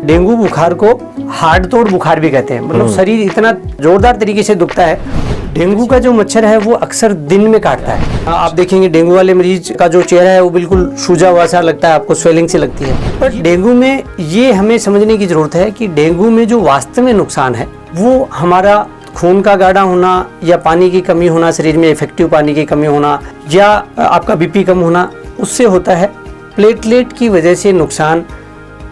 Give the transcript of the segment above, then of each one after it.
Dengue बुखार को hard तोड़ बुखार भी कहते हैं, मतलब शरीर इतना जोरदार तरीके से दुखता है। डेंगू का जो मच्छर है वो अक्सर दिन में काटता है। आप देखेंगे डेंगू वाले मरीज का जो चेहरा है वो बिल्कुल सूजा हुआ सा लगता है, आपको स्वेलिंग सी लगती है। पर डेंगू में ये हमें समझने की जरूरत है कि डेंगू में जो वास्तव में नुकसान है वो हमारा खून का गाढ़ा होना या पानी की कमी होना, शरीर में इफेक्टिव पानी की कमी होना या आपका बीपी कम होना, उससे होता है। प्लेटलेट की वजह से नुकसान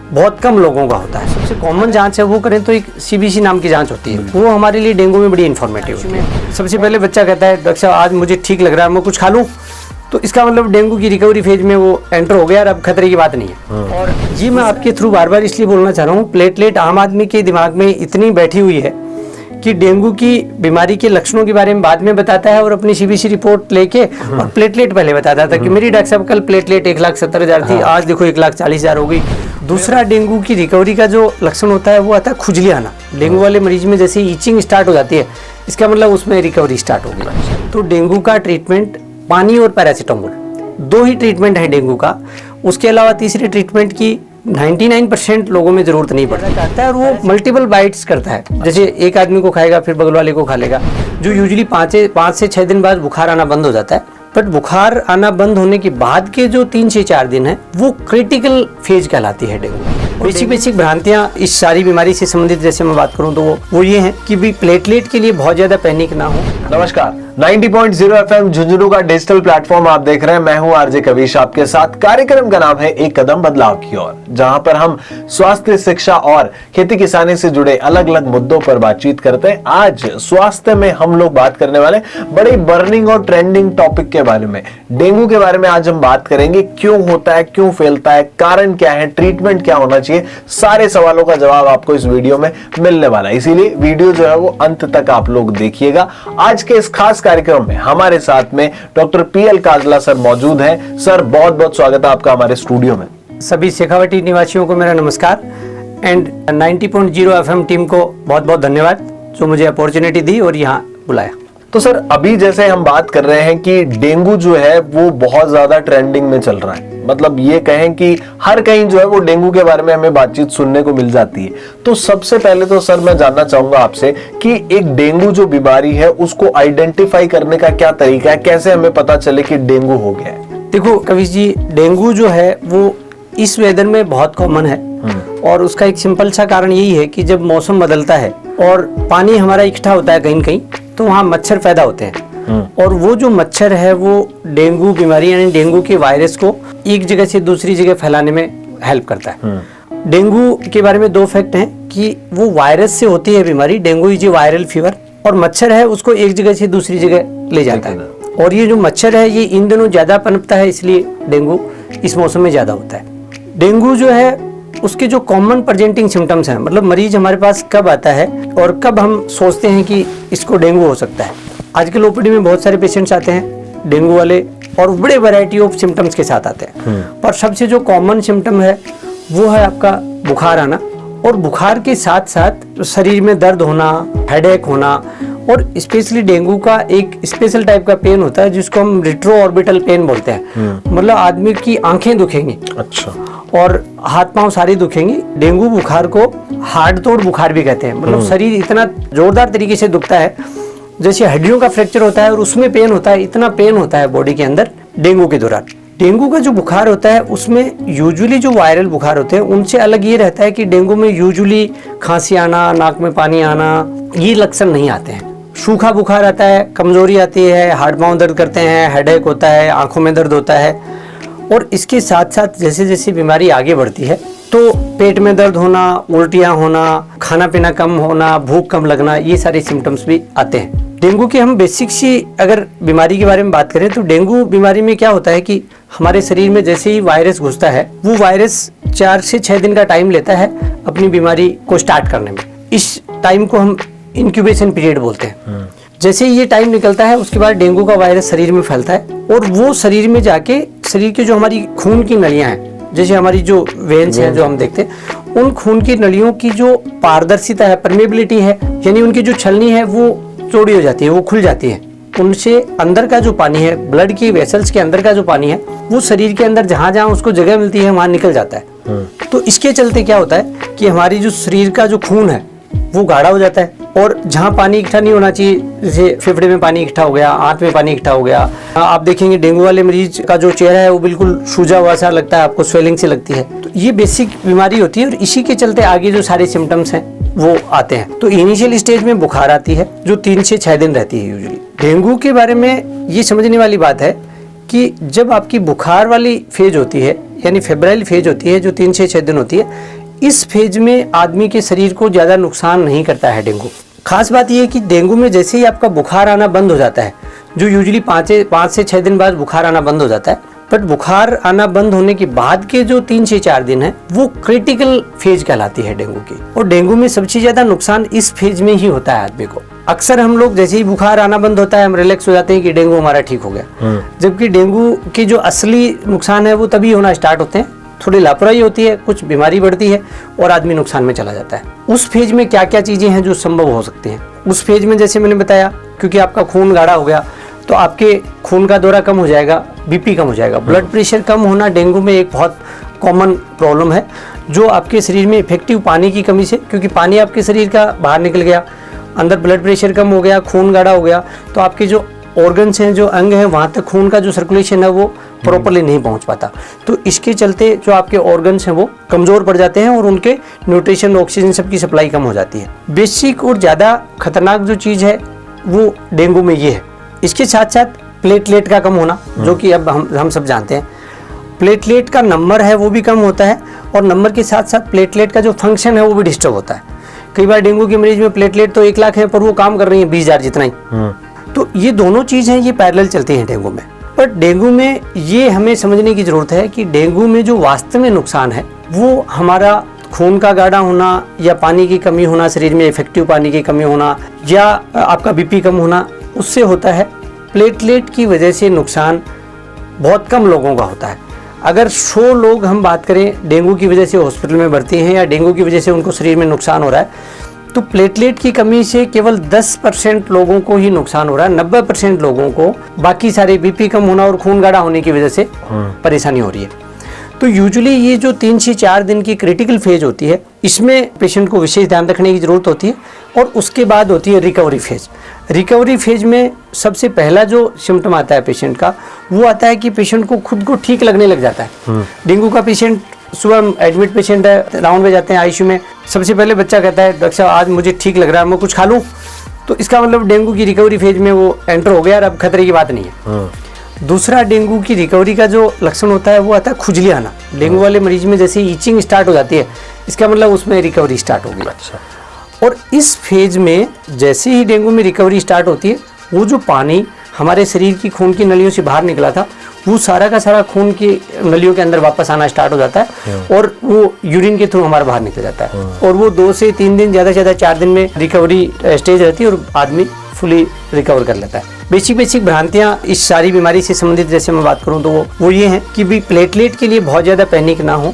बहुत कम लोगों का होता है। सबसे कॉमन जांच है वो करें तो एक सीबीसी नाम की जांच होती है, वो हमारे लिए डेंगू में बड़ी इन्फॉर्मेटिव होती है। सबसे पहले बच्चा कहता है डॉक्टर साहब आज मुझे ठीक लग रहा है, मैं कुछ खा लूँ, तो इसका मतलब डेंगू की रिकवरी फेज में वो एंटर हो गया और अब खतरे की बात नहीं है। और जी मैं आपके थ्रू बार बार इसलिए बोलना चाह रहा हूँ, प्लेटलेट आम आदमी के दिमाग में इतनी बैठी हुई है कि डेंगू की बीमारी के लक्षणों के बारे में बाद में बताता है और अपनी सीबीसी रिपोर्ट लेके और प्लेटलेट पहले बताता था कि मेरी डॉक्टर साहब कल प्लेटलेट 1,70,000 थी, आज देखो 1,40,000 हो गई। दूसरा डेंगू की रिकवरी का जो लक्षण होता है वो आता है खुजली आना। डेंगू वाले मरीज में जैसे ईचिंग स्टार्ट हो जाती है, इसका मतलब उसमें रिकवरी स्टार्ट होगी। तो डेंगू का ट्रीटमेंट पानी और पैरासीटामोल, दो ही ट्रीटमेंट है डेंगू का। उसके अलावा तीसरे ट्रीटमेंट की 99% लोगों में जरूरत नहीं पड़ता है और वो मल्टीपल बाइट्स करता है। जैसे एक आदमी को खाएगा फिर बगल वाले को खा लेगा, जो यूजुअली 5 से 6 दिन बाद बुखार आना बंद हो जाता है। बट बुखार आना बंद होने के बाद के जो 3 से 4 दिन है वो क्रिटिकल फेज कहलाती है डेंगू। बेसिक भ्रांतियां इस सारी बीमारी से संबंधित जैसे मैं बात करूं तो वो ये है कि भी प्लेटलेट के लिए बहुत ज्यादा पैनिक ना हो। नमस्कार, 90.0 FM झुंझुनू का डिजिटल प्लेटफॉर्म आप देख रहे हैं। मैं हूं आरजे कविश आपके साथ। कार्यक्रम का नाम है एक कदम बदलाव की ओर, जहां पर हम स्वास्थ्य, शिक्षा और खेती किसानी से जुड़े अलग अलग मुद्दों पर बातचीत करते हैं। आज स्वास्थ्य में हम लोग बात करने वाले बड़ी बर्निंग और ट्रेंडिंग टॉपिक के बारे में, डेंगू के बारे में आज हम बात करेंगे। क्यों होता है, क्यों फैलता है, कारण क्या है, ट्रीटमेंट क्या होना चाहिए, सारे सवालों का जवाब आपको इस वीडियो में मिलने वाला है। इसीलिए वीडियो जो है वो अंत तक आप लोग देखिएगा। आज के इस खास कार्यक्रम में हमारे साथ में डॉक्टर पीएल काजला सर मौजूद हैं। सर बहुत बहुत स्वागत है आपका हमारे स्टूडियो में। सभी शेखावटी निवासियों को मेरा नमस्कार एंड 90.0 FM टीम को बहुत बहुत धन्यवाद जो मुझे अपॉर्चुनिटी दी और यहाँ बुलाया। तो सर अभी जैसे हम बात कर रहे हैं कि डेंगू जो है वो बहुत ज्यादा ट्रेंडिंग में चल रहा है, मतलब ये कहें कि हर कहीं जो है वो डेंगू के बारे में हमें बातचीत सुनने को मिल जाती है। तो सबसे पहले तो सर मैं जानना चाहूंगा आपसे कि एक डेंगू जो बीमारी है उसको आइडेंटिफाई करने का क्या तरीका है, कैसे हमें पता चले कि डेंगू हो गया है? देखो कविश जी, डेंगू जो है वो इस वेदर में बहुत कॉमन है और उसका एक सिंपल सा कारण यही है कि जब मौसम बदलता है और पानी हमारा इकट्ठा होता है कहीं कहीं, तो वहाँ मच्छर पैदा होते हैं और वो जो मच्छर है वो डेंगू बीमारी यानी डेंगू के वायरस को एक जगह से दूसरी जगह फैलाने में हेल्प करता है। डेंगू के बारे में 2 फैक्ट हैं कि वो वायरस से होती है बीमारी, dengue is a viral fever, और मच्छर है उसको एक जगह से दूसरी जगह ले जाता है। और ये जो मच्छर है ये इन दिनों ज्यादा पनपता है, इसलिए डेंगू इस मौसम में ज्यादा होता है। डेंगू जो है उसके जो कॉमन प्रेजेंटिंग सिम्टम्स हैं, मतलब मरीज हमारे पास कब आता है और कब हम सोचते हैं कि इसको डेंगू हो सकता है। आजकल ओपीडी में बहुत सारे पेशेंट्स आते हैं डेंगू वाले और बड़े वैरायटी ऑफ सिम्टम्स के साथ आते हैं, पर सबसे जो कॉमन सिम्टम है वो है आपका बुखार आना, और बुखार के साथ साथ शरीर में दर्द होना, हेडेक होना, और स्पेशली डेंगू का एक स्पेशल टाइप का पेन होता है जिसको हम रिट्रो ऑर्बिटल पेन बोलते हैं। मतलब आदमी की आंखें दुखेंगी, अच्छा, और हाथ पांव सारे दुखेंगे। डेंगू बुखार को हार्ड तोड़ बुखार भी कहते हैं, मतलब शरीर इतना जोरदार तरीके से दुखता है जैसे हड्डियों का फ्रैक्चर होता है और उसमें पेन होता है, इतना पेन होता है बॉडी के अंदर डेंगू के दौरान। डेंगू का जो बुखार होता है उसमें यूजुअली जो वायरल बुखार होते हैं उनसे अलग ये रहता है कि डेंगू में यूजुअली खांसी आना, नाक में पानी आना, ये लक्षण नहीं आते हैं। सूखा बुखार आता है, कमजोरी आती है, हाथ पांव दर्द करते हैं, हेडेक होता है, आंखों में दर्द होता है, और इसके साथ साथ जैसे जैसे बीमारी आगे बढ़ती है तो पेट में दर्द होना, उल्टियां होना, खाना पीना कम होना, भूख कम लगना, ये सारे सिम्टम्स भी आते हैं। डेंगू की हम बेसिक सी अगर बीमारी के बारे में बात करें तो डेंगू बीमारी में क्या होता है कि हमारे शरीर में जैसे ही वायरस घुसता है वो वायरस 4 से 6 दिन का टाइम लेता है अपनी बीमारी को स्टार्ट करने में। इस टाइम को हम इंक्यूबेशन पीरियड बोलते हैं। जैसे ही ये टाइम निकलता है उसके बाद डेंगू का वायरस शरीर में फैलता है और वो शरीर में जाके शरीर के जो हमारी खून की नलियां हैं, जैसे हमारी जो वेन्स हैं जो हम देखते हैं, उन खून की नलियों की जो पारदर्शिता है, परमेबिलिटी है, यानी उनकी जो छलनी है वो चौड़ी हो जाती है, वो खुल जाती है। उनसे अंदर का जो पानी है, ब्लड की वेसल्स के अंदर का जो पानी है, वो शरीर के अंदर जहां जहां उसको जगह मिलती है वहां निकल जाता है। तो इसके चलते क्या होता है कि हमारी जो शरीर का जो खून है वो गाढ़ा हो जाता है, और जहाँ पानी इकट्ठा नहीं होना चाहिए, जैसे फेफड़े में पानी इकट्ठा हो गया, आंत में पानी इकट्ठा हो गया, आप देखेंगे डेंगू वाले मरीज का जो चेहरा है वो बिल्कुल सूजा हुआ सा लगता है, आपको स्वेलिंग सी लगती है। तो ये बेसिक बीमारी होती है, और इसी के चलते आगे जो सारे सिम्टम्स हैं वो आते हैं। तो इनिशियल स्टेज में बुखार आती है जो 3 से 6 दिन रहती है यूजुअली। डेंगू के बारे में ये समझने वाली बात है कि जब आपकी बुखार वाली फेज होती है, यानी फेब्राइल फेज होती है जो 3 से 6 दिन होती है, इस फेज में आदमी के शरीर को ज़्यादा नुकसान नहीं करता है डेंगू। खास बात यह है कि डेंगू में जैसे ही आपका बुखार आना बंद हो जाता है, जो यूजुअली 5 से 6 दिन बाद बुखार आना बंद हो जाता है, बट बुखार आना बंद होने के बाद के जो 3 से 4 दिन है वो क्रिटिकल फेज कहलाती है डेंगू की। और डेंगू में सबसे ज़्यादा नुकसान इस फेज में ही होता है आदमी को। अक्सर हम लोग जैसे ही बुखार आना बंद होता है हम रिलैक्स हो जाते हैं कि डेंगू हमारा ठीक हो गया, जबकि डेंगू के जो असली नुकसान है वो तभी होना स्टार्ट होते हैं, थोड़ी लापरवाही होती है, कुछ बीमारी बढ़ती है और आदमी नुकसान में चला जाता है। उस फेज में क्या क्या चीज़ें हैं जो संभव हो सकती हैं? उस फेज में जैसे मैंने बताया, क्योंकि आपका खून गाढ़ा हो गया तो आपके खून का दौरा कम हो जाएगा, बीपी कम हो जाएगा। ब्लड प्रेशर कम होना डेंगू में एक बहुत कॉमन प्रॉब्लम है, जो आपके शरीर में इफेक्टिव पानी की कमी से, क्योंकि पानी आपके शरीर का बाहर निकल गया, अंदर ब्लड प्रेशर कम हो गया, खून गाढ़ा हो गया, तो आपके जो ऑर्गन्स हैं, जो अंग हैं, वहाँ तक खून का जो सर्कुलेशन है वो प्रॉपरली नहीं पहुँच पाता। तो इसके चलते जो आपके ऑर्गन्स हैं वो कमज़ोर पड़ जाते हैं और उनके न्यूट्रिशन, ऑक्सीजन सबकी सप्लाई कम हो जाती है। बेसिक और ज़्यादा खतरनाक जो चीज़ है वो डेंगू में ये है। इसके साथ साथ प्लेटलेट का कम होना, जो कि अब हम सब जानते हैं, प्लेटलेट का नंबर है वो भी कम होता है, और नंबर के साथ साथ प्लेटलेट का जो फंक्शन है वो भी डिस्टर्ब होता है। कई बार डेंगू के मरीज में प्लेटलेट तो 1 लाख है पर वो काम कर रही है 20,000 जितना ही। तो ये दोनों चीज़ हैं, ये पैरेलल चलती हैं डेंगू में। पर डेंगू में ये हमें समझने की ज़रूरत है कि डेंगू में जो वास्तव में नुकसान है वो हमारा खून का गाढ़ा होना या पानी की कमी होना, शरीर में इफेक्टिव पानी की कमी होना, या आपका बीपी कम होना, उससे होता है। प्लेटलेट की वजह से नुकसान बहुत कम लोगों का होता है। अगर 100 लोग हम बात करें डेंगू की वजह से हॉस्पिटल में भर्ती हैं या डेंगू की वजह से उनको शरीर में नुकसान हो रहा है, तो प्लेटलेट की कमी से केवल 10% लोगों को ही नुकसान हो रहा है। 90% लोगों को बाकी सारे बीपी कम होना और खून गाढ़ा होने की वजह से परेशानी हो रही है। तो यूजुअली ये जो 3 से 4 दिन की क्रिटिकल फेज होती है, इसमें पेशेंट को विशेष ध्यान रखने की ज़रूरत होती है, और उसके बाद होती है रिकवरी फेज। रिकवरी फेज में सबसे पहला जो सिम्टम आता है पेशेंट का, वो आता है कि पेशेंट को खुद को ठीक लगने लग जाता है। डेंगू का पेशेंट, सुबह एडमिट पेशेंट है, राउंड में जाते हैं आईसीयू में, सबसे पहले बच्चा कहता है डॉक्टर साहब आज मुझे ठीक लग रहा है, मैं कुछ खा लूँ, तो इसका मतलब डेंगू की रिकवरी फेज में वो एंटर हो गया और अब खतरे की बात नहीं है। दूसरा डेंगू की रिकवरी का जो लक्षण होता है वो आता है खुजली आना। डेंगू वाले मरीज में जैसे ईचिंग स्टार्ट हो जाती है, इसका मतलब उसमें रिकवरी स्टार्ट हो गई। अच्छा। और इस फेज में जैसे ही डेंगू में रिकवरी स्टार्ट होती है, वो जो पानी हमारे शरीर की खून की नलियों से बाहर निकला था वो सारा का सारा खून की नलियों के अंदर वापस आना स्टार्ट हो जाता है, और वो यूरिन के थ्रू हमारा बाहर निकल जाता है। और वो 2 से 3 दिन, ज़्यादा से ज़्यादा 4 दिन में रिकवरी स्टेज रहती है और आदमी फुली रिकवर कर लेता है। बेसिक भ्रांतियाँ इस सारी बीमारी से संबंधित जैसे मैं बात करूँ तो वो ये हैं कि भी प्लेटलेट के लिए बहुत ज़्यादा पैनिक ना हो।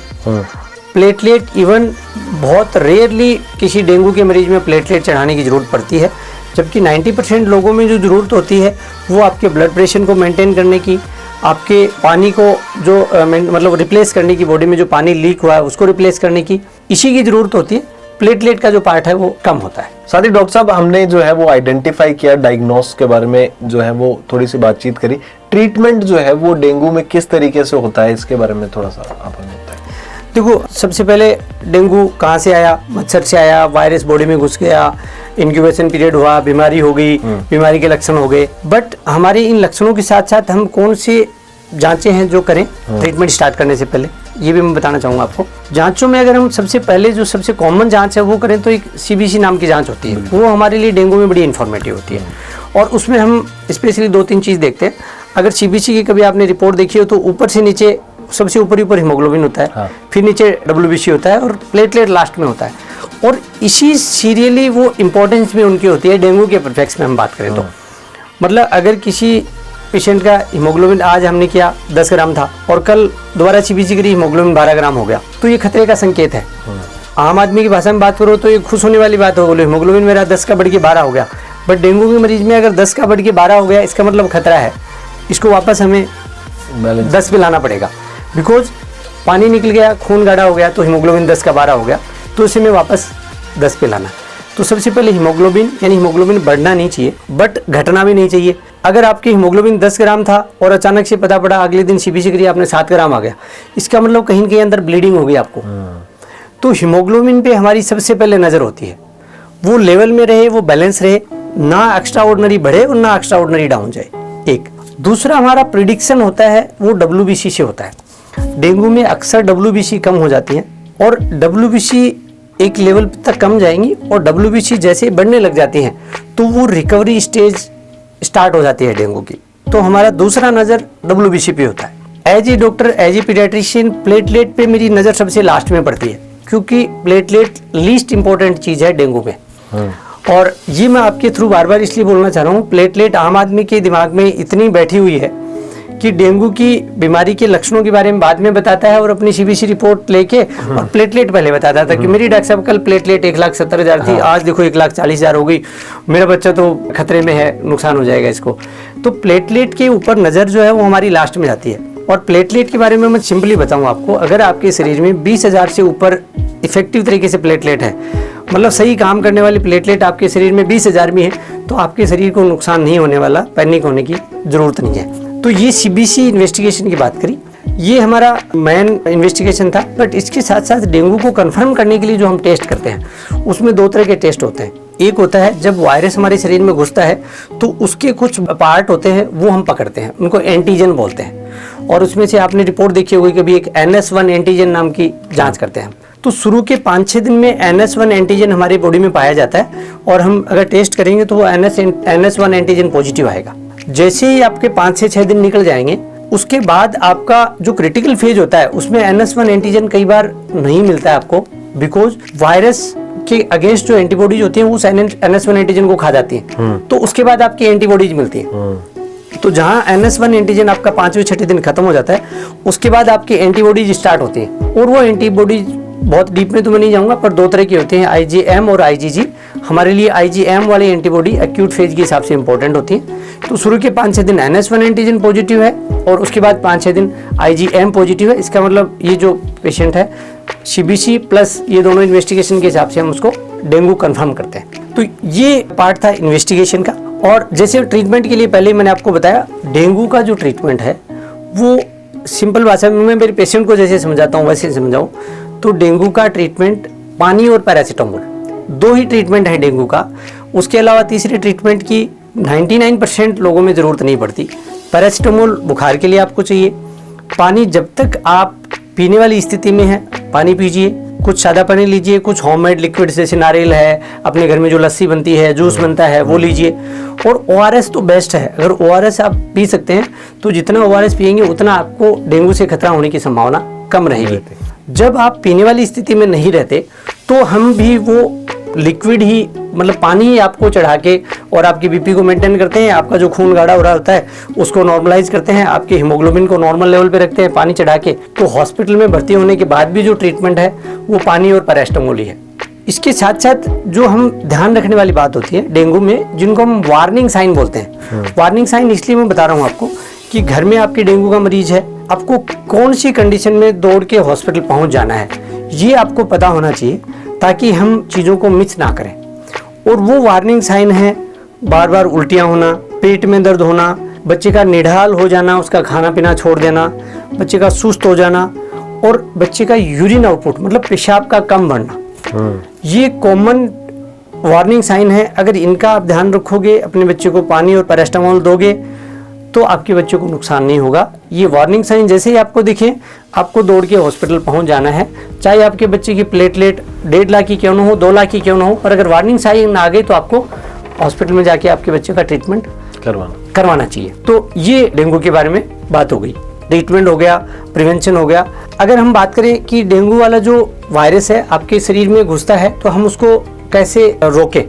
प्लेटलेट इवन बहुत रेयरली किसी डेंगू के मरीज में प्लेटलेट चढ़ाने की ज़रूरत पड़ती है, जबकि 90% लोगों में जो ज़रूरत होती है वो आपके ब्लड प्रेशर को मेंटेन करने की, आपके पानी को जो मतलब रिप्लेस करने की, बॉडी में जो पानी लीक हुआ है उसको रिप्लेस करने की, इसी की ज़रूरत होती है। प्लेटलेट का जो पार्ट है वो कम होता है। साथ ही डॉक्टर साहब हमने जो है वो आइडेंटिफाई किया, डायग्नोस के बारे में जो है वो थोड़ी सी बातचीत करी। ट्रीटमेंट जो है वो डेंगू में किस तरीके से होता है, इसके बारे में थोड़ा सा आप हमें बताएं। देखो, सबसे पहले डेंगू कहाँ से आया? मच्छर से आया, वायरस बॉडी में घुस गया, इंक्यूबेशन पीरियड हुआ, बीमारी हो गई, बीमारी के लक्षण हो गए। बट हमारे इन लक्षणों के साथ साथ हम कौन से जांचें हैं जो करें ट्रीटमेंट स्टार्ट करने से पहले, ये भी मैं बताना चाहूँगा आपको। जांचों में अगर हम सबसे पहले जो सबसे कॉमन जांच है वो करें तो एक CBC नाम की जांच होती है, वो हमारे लिए डेंगू में बड़ी इन्फॉर्मेटिव होती है। और उसमें हम स्पेशली 2-3 चीज़ देखते हैं। अगर CBC की कभी आपने रिपोर्ट देखी हो तो ऊपर से नीचे सबसे ऊपर हीमोग्लोबिन होता है, फिर नीचे WBC होता है और प्लेटलेट लास्ट में होता है। और इसी सीरियली वो इम्पोर्टेंस में उनकी होती है। डेंगू के परफेक्ट्स में हम बात करें तो मतलब अगर किसी पेशेंट का हीमोग्लोबिन आज हमने किया 10 ग्राम था और कल दोबारा CBC करी हीमोग्लोबिन 12 ग्राम हो गया, तो ये खतरे का संकेत है। आम आदमी की भाषा में बात करो तो ये खुश होने वाली बात हो, बोले हीमोग्लोबिन मेरा 10 का बढ़ के 12 हो गया। बट डेंगू के मरीज में अगर 10 का बढ़ के 12 हो गया, इसका मतलब खतरा है, इसको वापस हमें 10 पे लाना पड़ेगा। बिकॉज पानी निकल गया, खून गाढ़ा हो गया, तो हीमोग्लोबिन 10 का 12 हो गया, तो इसे मैं वापस 10 पे लाना। तो सबसे पहले हीमोग्लोबिन, यानी हीमोग्लोबिन बढ़ना नहीं चाहिए बट घटना भी नहीं चाहिए। अगर आपकी हीमोग्लोबिन 10 ग्राम था और अचानक से पता पड़ा अगले दिन सीबीसी करी आपने 7 ग्राम आ गया, इसका मतलब कहीं न कहीं अंदर ब्लीडिंग हो गई आपको। तो हीमोग्लोबिन पे हमारी सबसे पहले नज़र होती है, वो लेवल में रहे, वो बैलेंस रहे, ना एक्स्ट्रा ऑर्डिनरी बढ़े और ना एक्स्ट्रा ऑर्डिनरी डाउन जाए। एक दूसरा हमारा प्रिडिक्शन होता है वो WBC से होता है। डेंगू में अक्सर WBC कम हो जाती है और WBC एक लेवल तक कम जाएंगी और WBC जैसे बढ़ने लग जाती हैं तो वो रिकवरी स्टेज स्टार्ट हो जाती है डेंगू की। तो हमारा दूसरा नज़र WBC पे होता है। As a doctor, as a paediatrician, platelet पे मेरी नज़र सबसे लास्ट में पड़ती है, क्योंकि प्लेटलेट लीस्ट इंपॉर्टेंट चीज़ है डेंगू में। और ये मैं आपके थ्रू बार बार इसलिए बोलना चाह रहा हूँ, प्लेटलेट आम आदमी के दिमाग में इतनी बैठी हुई है कि डेंगू की बीमारी के लक्षणों के बारे में बाद में बताता है और अपनी सीबीसी रिपोर्ट लेके और प्लेटलेट पहले बताता था कि मेरी डॉक्टर साहब कल प्लेटलेट 1,70,000 थी, आज देखो 1,40,000 हो गई, मेरा बच्चा तो खतरे में है, नुकसान हो जाएगा इसको। तो प्लेटलेट के ऊपर नज़र जो है वो हमारी लास्ट में जाती है। और प्लेटलेट के बारे में मैं सिंपली बताऊँ आपको, अगर आपके शरीर में 20,000 से ऊपर इफेक्टिव तरीके से प्लेटलेट है, मतलब सही काम करने वाली प्लेटलेट आपके शरीर में 20,000 भी है, तो आपके शरीर को नुकसान नहीं होने वाला, पैनिक होने की ज़रूरत नहीं है। तो ये सीबीसी इन्वेस्टिगेशन की बात करी, ये हमारा मेन इन्वेस्टिगेशन था। बट इसके साथ साथ डेंगू को कंफर्म करने के लिए जो हम टेस्ट करते हैं उसमें 2 तरह के टेस्ट होते हैं। एक होता है जब वायरस हमारे शरीर में घुसता है तो उसके कुछ पार्ट होते हैं वो हम पकड़ते हैं, उनको एंटीजन बोलते हैं। और उसमें से आपने रिपोर्ट देखी होगी कभी, एक NS1 एंटीजन नाम की जांच करते हैं। तो शुरू के 5-6 दिन में NS1 एंटीजन हमारे बॉडी में पाया जाता है और हम अगर टेस्ट करेंगे तो वो NS1 एंटीजन पॉजिटिव आएगा। जैसे ही आपके 5 से 6 दिन निकल जाएंगे उसके बाद आपका जो क्रिटिकल फेज होता है उसमें NS1 एंटीजन कई बार नहीं मिलता है आपको, बिकॉज वायरस के अगेंस्ट जो एंटीबॉडीज होती हैं वो NS1 एंटीजन को खा जाती हैं, तो उसके बाद आपकी एंटीबॉडीज मिलती है। तो जहां NS1 एंटीजन आपका 5वें-6ठे दिन खत्म हो जाता है उसके बाद आपकी एंटीबॉडीज स्टार्ट होती हैं। और वो एंटीबॉडीज बहुत डीप में तो मैं नहीं जाऊंगा, पर 2 तरह की होती हैं, IgM और IgG। हमारे लिए IgM वाली एंटीबॉडी एक्यूट फेज के हिसाब से इंपॉर्टेंट होती है। तो शुरू के 5-6 दिन NS1 एंटीजन पॉजिटिव है और उसके बाद 5-6 दिन IgM पॉजिटिव है। इसका मतलब ये जो पेशेंट है CBC प्लस ये दोनों इन्वेस्टिगेशन के हिसाब से हम उसको डेंगू कंफर्म करते हैं। तो ये पार्ट था इन्वेस्टिगेशन का। और जैसे ट्रीटमेंट के लिए पहले मैंने आपको बताया, डेंगू का जो ट्रीटमेंट है वो सिंपल भाषा में मैं मेरे पेशेंट को जैसे समझाता हूँ वैसे समझाऊँ तो डेंगू का ट्रीटमेंट पानी और पैरासीटामोल, 2 ही ट्रीटमेंट है डेंगू का। उसके अलावा तीसरे ट्रीटमेंट की 99% लोगों में ज़रूरत नहीं पड़ती। पैरासीटामोल बुखार के लिए आपको चाहिए। पानी जब तक आप पीने वाली स्थिति में है पानी पीजिए, कुछ सादा पानी लीजिए, कुछ होममेड लिक्विड जैसे नारियल है, अपने घर में जो लस्सी बनती है, जूस बनता है वो लीजिए। और ORS तो बेस्ट है, अगर ORS आप पी सकते हैं तो जितना ORS पिएंगे उतना आपको डेंगू से खतरा होने की संभावना कम रहेगी। जब आप पीने वाली स्थिति में नहीं रहते तो हम भी वो लिक्विड ही, मतलब पानी ही आपको चढ़ा के और आपकी बीपी को मेंटेन करते हैं, आपका जो खून गाढ़ा हो रहा होता है उसको नॉर्मलाइज करते हैं, आपके हीमोग्लोबिन को नॉर्मल लेवल पे रखते हैं पानी चढ़ा के। तो हॉस्पिटल में भर्ती होने के बाद भी जो ट्रीटमेंट है वो पानी और पैरासीटामोल ही है। इसके साथ साथ जो हम ध्यान रखने वाली बात होती है डेंगू में, जिनको हम वार्निंग साइन बोलते हैं। वार्निंग साइन इसलिए मैं बता रहा हूँ आपको कि घर में आपके डेंगू का मरीज है, आपको कौन सी कंडीशन में दौड़ के हॉस्पिटल पहुंच जाना है ये आपको पता होना चाहिए, ताकि हम चीज़ों को मिस ना करें। और वो वार्निंग साइन है बार बार उल्टियाँ होना, पेट में दर्द होना, बच्चे का निढाल हो जाना, उसका खाना पीना छोड़ देना, बच्चे का सुस्त हो जाना और बच्चे का यूरिन आउटपुट मतलब पेशाब का कम बढ़ना, ये कॉमन वार्निंग साइन है। अगर इनका आप ध्यान रखोगे, अपने बच्चे को पानी और पैरासीटामोल दोगे तो आपके बच्चे को नुकसान नहीं होगा। ये वार्निंग साइन जैसे ही आपको दिखे आपको दौड़ के हॉस्पिटल पहुंच जाना है, चाहे आपके बच्चे की प्लेटलेट 1.5 लाख की क्यों ना हो, 2 लाख की क्यों ना हो, पर अगर वार्निंग साइन आ गई तो आपको हॉस्पिटल में जाके आपके बच्चे का ट्रीटमेंट करवाना चाहिए। तो ये डेंगू के बारे में बात हो गई, ट्रीटमेंट हो गया, प्रिवेंशन हो गया। अगर हम बात करें कि डेंगू वाला जो वायरस है आपके शरीर में घुसता है तो हम उसको कैसे रोके,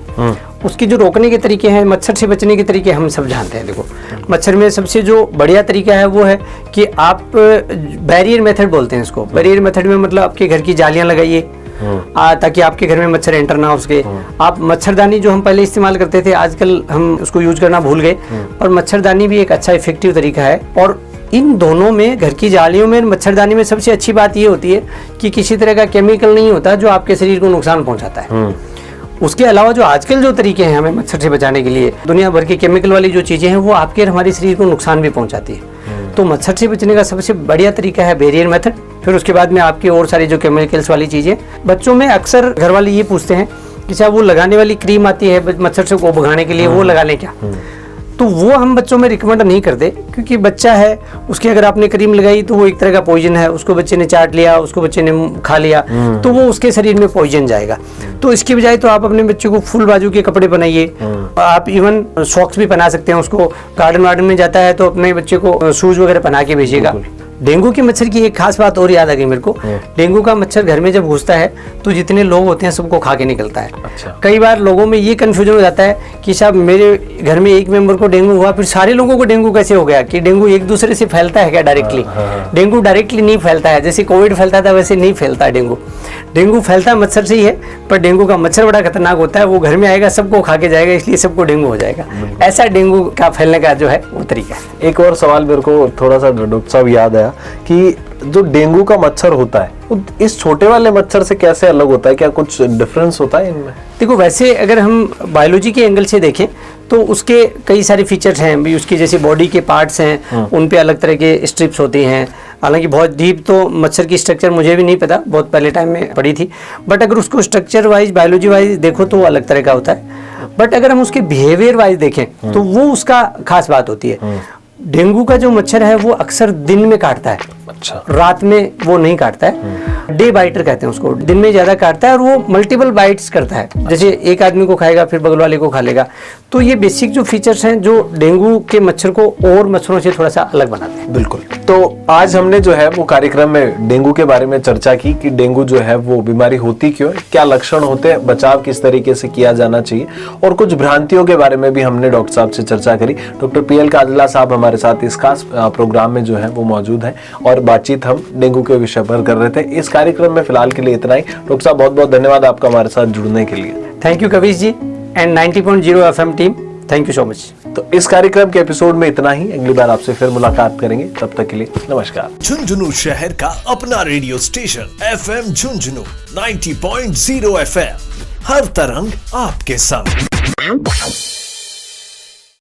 उसकी जो रोकने के तरीके हैं, मच्छर से बचने के तरीके हम सब जानते हैं। देखो, मच्छर में सबसे जो बढ़िया तरीका है वो है कि आप बैरियर मेथड बोलते हैं इसको। बैरियर मेथड में मतलब आपके घर की जालियां लगाइए ताकि आपके घर में मच्छर एंटर ना हो सके। आप मच्छरदानी जो हम पहले इस्तेमाल करते थे आजकल हम उसको यूज करना भूल गए, और मच्छरदानी भी एक अच्छा इफेक्टिव तरीका है। और इन दोनों में, घर की जालियों में, मच्छरदानी में सबसे अच्छी बात ये होती है कि किसी तरह का केमिकल नहीं होता जो आपके शरीर को नुकसान पहुंचाता है। उसके अलावा जो आजकल जो तरीके हैं हमें मच्छर से बचाने के लिए, दुनिया भर की केमिकल वाली जो चीज़ें हैं वो आपके और हमारे शरीर को नुकसान भी पहुंचाती है। तो मच्छर से बचने का सबसे बढ़िया तरीका है बैरियर मेथड। फिर उसके बाद में आपकी और सारी जो केमिकल्स वाली चीज़ें, बच्चों में अक्सर घर वाले ये पूछते हैं कि साहब वो लगाने वाली क्रीम आती है मच्छर से को भगाने के लिए, वो लगा लें क्या? तो वो हम बच्चों में रिकमेंड नहीं करते, क्योंकि बच्चा है, उसकी अगर आपने क्रीम लगाई तो वो एक तरह का पॉइजन है, उसको बच्चे ने चाट लिया, उसको बच्चे ने खा लिया, तो वो उसके शरीर में पॉइजन जाएगा। तो इसकी बजाय तो आप अपने बच्चे को फुल बाजू के कपड़े बनाइए। आप इवन सॉक्स भी पहना सकते हैं उसको। गार्डन वार्डन में जाता है तो अपने बच्चे को शूज वगैरह पहना के भेजिएगा। डेंगू के मच्छर की एक खास बात और याद आ गई मेरे को। डेंगू का मच्छर घर में जब घुसता है तो जितने लोग होते हैं सबको खा के निकलता है। अच्छा। कई बार लोगों में ये कंफ्यूजन हो जाता है कि साहब मेरे घर में एक मेंबर को डेंगू हुआ, फिर सारे लोगों को डेंगू कैसे हो गया? कि डेंगू एक दूसरे से फैलता है क्या डायरेक्टली? डेंगू डायरेक्टली नहीं फैलता है, जैसे कोविड फैलता था वैसे नहीं फैलता है डेंगू। डेंगू फैलता मच्छर से ही है, पर डेंगू का मच्छर बड़ा खतरनाक होता है, वो घर में आएगा सबको खा के जाएगा, इसलिए सबको डेंगू हो जाएगा। ऐसा डेंगू का फैलने का जो है वो तरीका है। एक और सवाल मेरे को थोड़ा सा डॉक्टर साहब याद आया कि जो डेंगू का मच्छर होता है वो इस छोटे वाले मच्छर से कैसे अलग होता है? क्या कुछ डिफरेंस होता है इनमें? देखो, वैसे अगर हम बायोलॉजी के एंगल से देखें तो उसके कई सारे फीचर्स हैं भी। उसकी जैसे बॉडी के पार्ट्स हैं, उन पे अलग तरह के स्ट्रिप्स होती हैं। हालांकि बहुत डीप तो मच्छर की स्ट्रक्चर मुझे भी नहीं पता, बहुत पहले टाइम में पढ़ी थी, बट अगर उसको स्ट्रक्चर वाइज बायोलॉजी वाइज देखो तो वो अलग तरह का होता है। बट अगर हम उसके बिहेवियर वाइज देखें तो वो उसका खास बात होती है। डेंगू का जो मच्छर है वो अक्सर दिन में काटता है। अच्छा। रात में वो नहीं काटता है। डे बाइटर कहते हैं उसको, दिन में ज्यादा काटता है और वो मल्टीपल बाइट्स करता है। जैसे एक आदमी को खाएगा फिर बगल वाले को खा लेगा। तो ये बेसिक जो फीचर्स हैं जो डेंगू के मच्छर को और मच्छरों से थोड़ा सा अलग बनाते हैं। बिल्कुल। तो आज हमने जो है वो कार्यक्रम में डेंगू के बारे में चर्चा की कि डेंगू जो है वो बीमारी होती क्यों है, क्या लक्षण होते हैं, बचाव किस तरीके से किया जाना चाहिए, और कुछ भ्रांतियों के बारे में भी हमने डॉक्टर साहब से चर्चा करी। डॉक्टर पीएल काजला साहब हमारे साथ इस खास प्रोग्राम में जो है वो मौजूद हैं और बातचीत हम डेंगू के विषय पर कर रहे थे। इस कार्यक्रम में फिलहाल के लिए इतना ही। डॉक्टर साहब बहुत बहुत धन्यवाद आपका हमारे साथ जुड़ने के लिए। Thank you Kavish ji and 90.0 FM team, thank you so much. तो इस कार्यक्रम के एपिसोड में इतना ही। अगली बार आपसे फिर मुलाकात करेंगे, तब तक के लिए नमस्कार। झुंझुनू शहर का अपना radio station FM Jhunjhunu 90.0 FM, हर तरंग आपके संग।